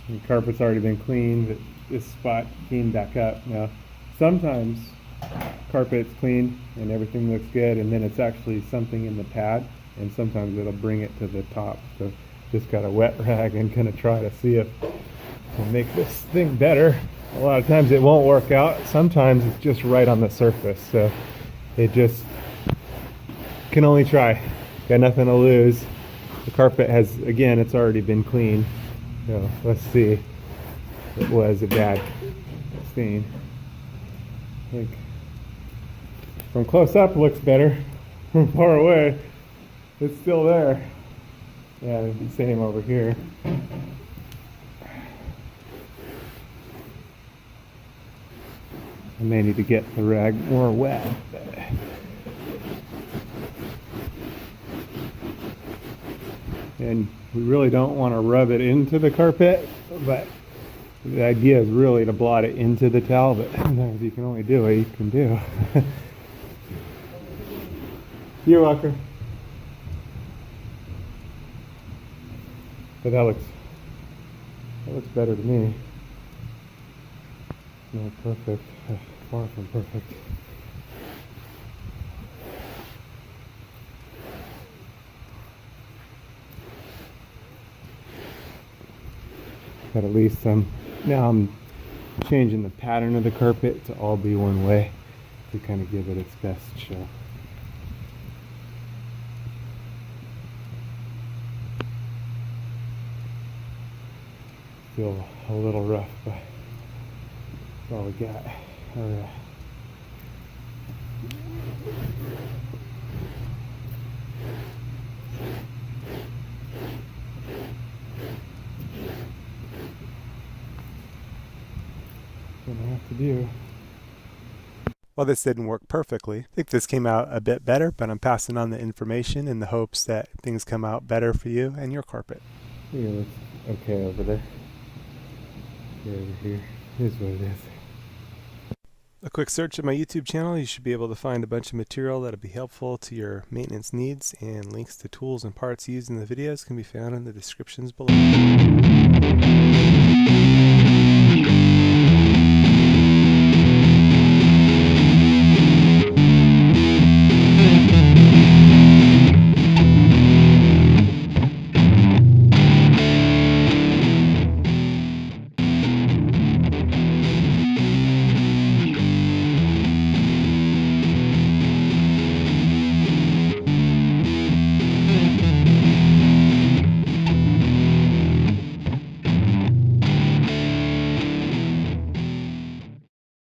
The carpet's already been cleaned, but this spot cleaned back up. Now, sometimes carpet's clean and everything looks good, and then it's actually something in the pad, and sometimes it'll bring it to the top. So just got a wet rag and gonna try to see if we'll make this thing better. A lot of times it won't work out. Sometimes it's just right on the surface, so it just can only try. Got nothing to lose. The carpet has, again, it's already been cleaned. So let's see. It was a bad stain. I think from close up looks better. From far away, it's still there. Yeah, the same over here. I may need to get the rag more wet. And we really don't want to rub it into the carpet, but the idea is really to blot it into the towel, but sometimes you can only do what you can do. You're welcome. But that looks better to me. Not perfect, far from perfect. But at least now I'm changing the pattern of the carpet to all be one way to kind of give it its best show. Still a little rough, but that's all we got. All right. Gonna have to do. Well, this didn't work perfectly. I think this came out a bit better, but I'm passing on the information in the hopes that things come out better for you and your carpet. Yeah, looks okay over there. Over here. Here's what it is. A quick search of my YouTube channel, you should be able to find a bunch of material that'll be helpful to your maintenance needs, and links to tools and parts used in the videos can be found in the descriptions below.